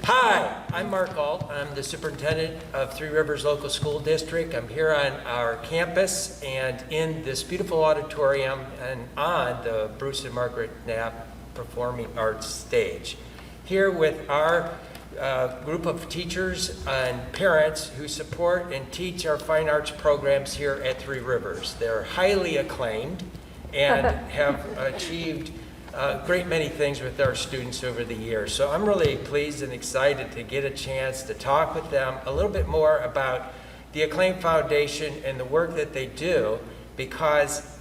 Hi, I'm Mark Alt. I'm the superintendent of Three Rivers Local School District. I'm here on our campus and in this beautiful auditorium and on the Bruce and Margaret Knapp Performing Arts stage. Here with our group of teachers and parents who support and teach our fine arts programs here at Three Rivers. They're highly acclaimed and have achieved a great many things with our students over the years. So I'm really pleased and excited to get a chance to talk with them a little bit more about the Acclaim Foundation and the work that they do, because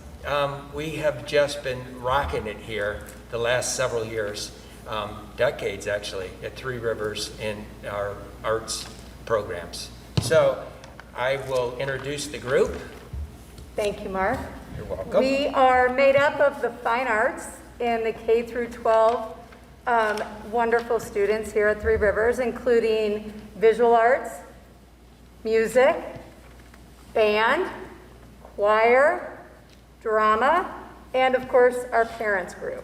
we have just been rocking it here the last several years, decades actually, at Three Rivers in our arts programs. So I will introduce the group. Thank you, Mark. You're welcome. We are made up of the fine arts in the K through 12 wonderful students here at Three Rivers, including visual arts, music, band, choir, drama, and of course our parents group.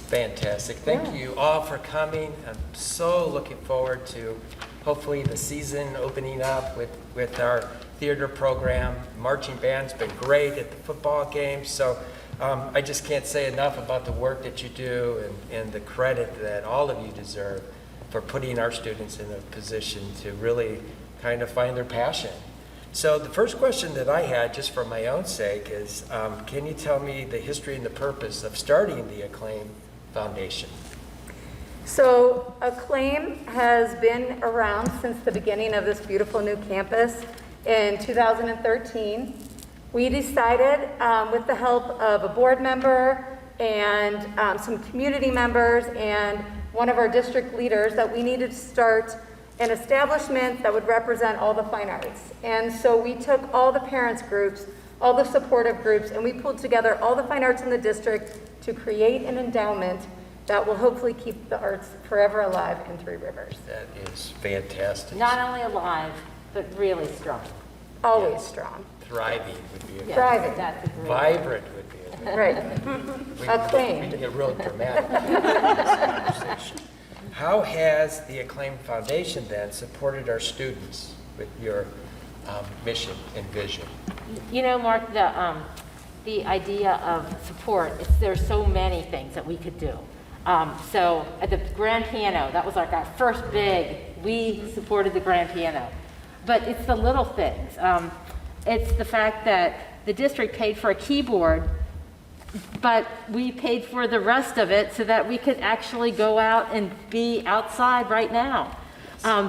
Fantastic. Thank you all for coming. I'm so looking forward to hopefully the season opening up with our theater program. Marching band's been great at the football games. So I just can't say enough about the work that you do and the credit that all of you deserve for putting our students in a position to really kind of find their passion. So the first question that I had, just for my own sake, is can you tell me the history and the purpose of starting the Acclaim Foundation? So Acclaim has been around since the beginning of this beautiful new campus in 2013. We decided, with the help of a board member and some community members and one of our district leaders, that we needed to start an establishment that would represent all the fine arts. And so we took all the parents groups, all the supportive groups, and we pulled together all the fine arts in the district to create an endowment that will hopefully keep the arts forever alive in Three Rivers. That is fantastic. Not only alive, but really strong. Always Yes. strong. Thriving would be a Yes, Thriving. That's a great vibrant would be a Right. we Acclaim. can get real dramatic in this conversation. How has the Acclaim Foundation then supported our students with your mission and vision? You know, Mark, the idea of support, there's so many things that we could do. So at the grand piano, that was like our first big, we supported the grand piano. But it's the little things. It's the fact that the district paid for a keyboard, but we paid for the rest of it so that we could actually go out and be outside right now.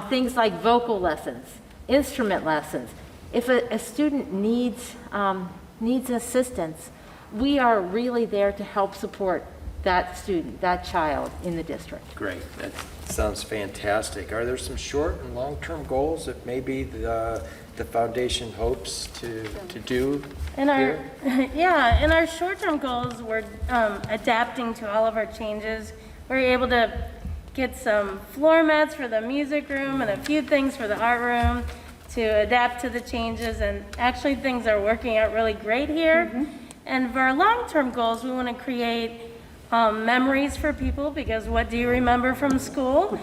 Things like vocal lessons, instrument lessons. If a student needs assistance, we are really there to help support that student, that child in the district. Great, that sounds fantastic. Are there some short and long-term goals that maybe the foundation hopes to do And our, here? yeah, and our short-term goals, we're adapting to all of our changes. We're able to get some floor mats for the music room and a few things for the art room to adapt to the changes, and actually things are working out really great here. And for our long-term goals, we want to create memories for people, because what do you remember from school?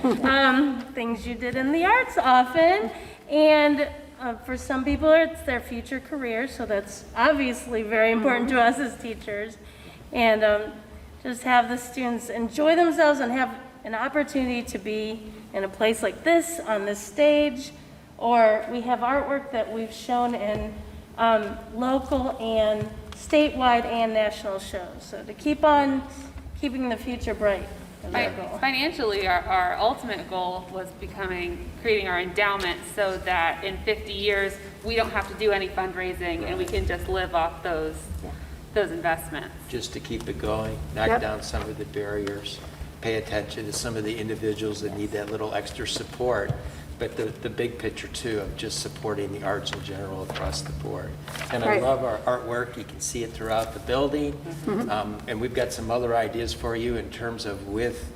Things you did in the arts often. And for some people, it's their future career, so that's obviously very important to us as teachers. And just have the students enjoy themselves and have an opportunity to be in a place like this, on this stage. Or we have artwork that we've shown in local and statewide and national shows. So to keep on keeping the future bright. Financially, our ultimate goal was creating our endowment so that in 50 years, we don't have to do any fundraising and we can just live off those investments. Just to keep it going, knock down some of the barriers, pay attention to some of the individuals that need that little extra support, but the big picture too of just supporting the arts in general across the board. And I Right. love our artwork. You can see it throughout the building. And we've got some other ideas for you in terms of with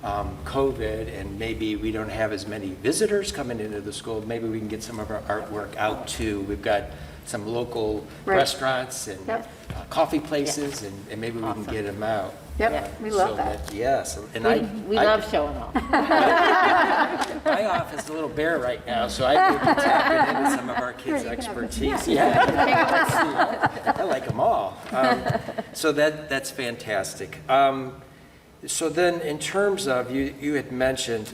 COVID, and maybe we don't have as many visitors coming into the school, maybe we can get some of our artwork out too. We've got some local Right. restaurants and Yep. coffee places, and maybe we can get them out. Yep, we love So that. Yes, and We love showing off. my office is a little bare right now, so I would be tapping into some of our kids' expertise. Yeah. I like them all. So that's fantastic. So then, in terms of, you had mentioned,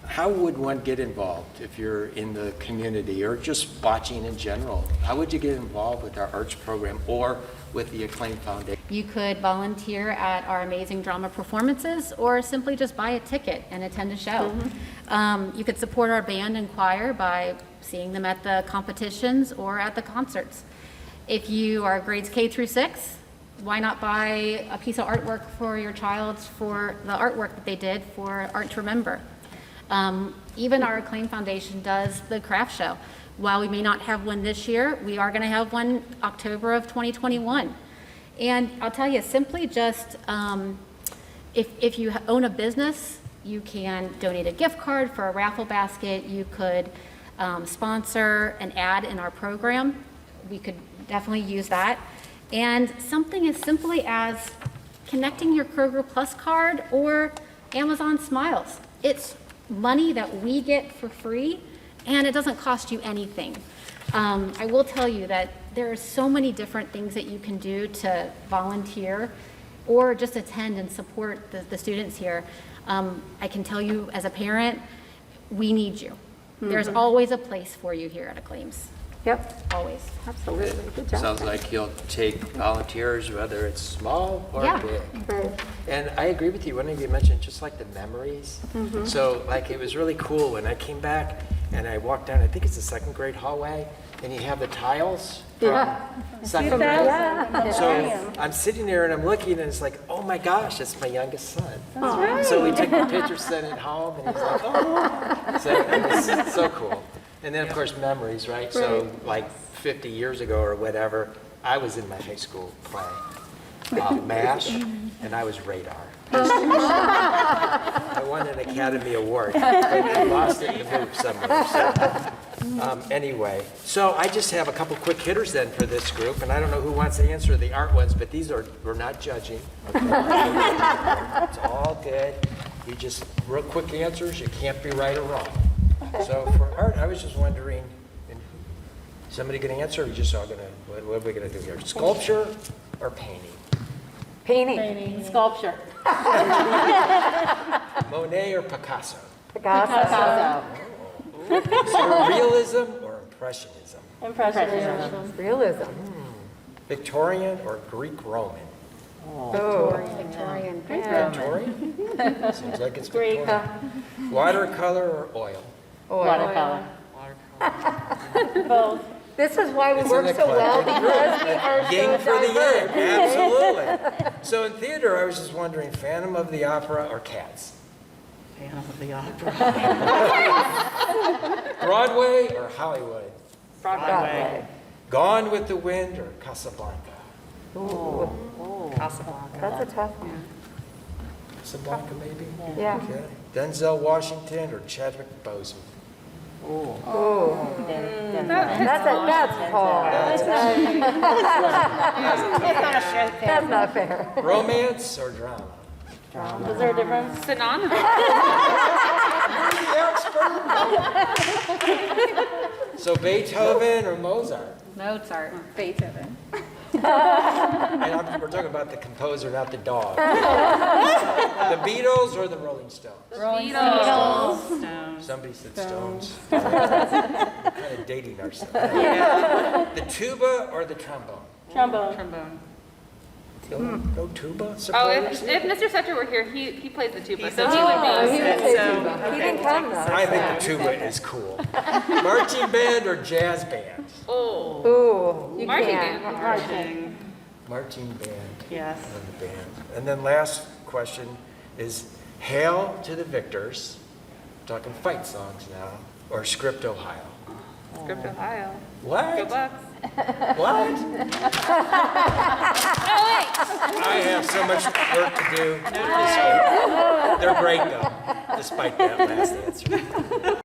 how would one get involved if you're in the community or just bocce in general? How would you get involved with our arts program or with the Acclaim Foundation? You could volunteer at our amazing drama performances or simply just buy a ticket and attend a show. You could support our band and choir by seeing them at the competitions or at the concerts. If you are grades K through 6, why not buy a piece of artwork for your child for the artwork that they did for Art to Remember? Even our Acclaim Foundation does the craft show. While we may not have one this year, we are going to have one October of 2021. And I'll tell you, simply just, if you own a business, you can donate a gift card for a raffle basket. You could sponsor an ad in our program. We could definitely use that. And something as simply as connecting your Kroger Plus card or Amazon Smiles. It's money that we get for free, and it doesn't cost you anything. I will tell you that there are so many different things that you can do to volunteer or just attend and support the students here. I can tell you as a parent, we need you. There's always a place for you here at Acclaims, Yep, always. absolutely. Good job. Sounds like you'll take volunteers, whether it's small or Yeah. big. Right. And I agree with you, one of you mentioned just like the memories. So like it was really cool when I came back and I walked down, I think it's the second grade hallway, and you have the tiles from second grade. Yeah. So I'm sitting there and I'm looking and it's like, oh my gosh, it's my youngest son. So we took the picture, sent it home, and he's like, oh. So it was so cool. And then, of course, memories, right? So like 50 years ago or whatever, I was in my high school play, MASH, and I was Radar. I won an Academy Award, but I lost it in the move somewhere. So, anyway, so I just have a couple quick hitters then for this group, and I don't know who wants to answer the art ones, but we're not judging. Okay? It's all good. You just, real quick answers, you can't be right or wrong. So for art, I was just wondering, somebody going to answer, or are we just all going to, what are we going to do here? Sculpture or painting? Painting. Sculpture. Monet or Picasso? Picasso. Surrealism or Impressionism? Impressionism. Realism. Victorian or Greek Roman? Oh, Victorian. Victorian? Seems like it's Victorian. Watercolor or oil? Watercolor. Both. This is why we It's work an so well, eclectic because we are so Yin for the diverse. yang, absolutely. So in theater, I was just wondering, Phantom of the Opera or Cats? Phantom of the Opera. Broadway or Hollywood? Broadway. Gone with the Wind or Casablanca? Casablanca. That's a tough one. Casablanca, maybe? Yeah. Okay. Denzel Washington or Chadwick Boseman? That's hard. That's not fair. Romance or drama? Is there a difference? Synonymous. So Beethoven or Mozart? Mozart. Beethoven. And we're talking about the composer, not the dog. The Beatles or the Rolling Stones? Beatles. Somebody said Stones. We're kind of dating ourselves. The tuba or the trombone? Trombone. No tuba? Oh, Supporters? if Mr. Sutter were here, he plays the tuba, so he would be. He didn't say tuba. He didn't come though. I think the tuba is cool. Marching band or jazz band? Oh, Ooh, you marching can't. band. Marching band. Yes. And the band. And then last question is, Hail to the Victors, talking fight songs now, or Script Ohio? Script Ohio. Go What? Bucks. What? I have so much work to do this week. They're great though, despite that last answer.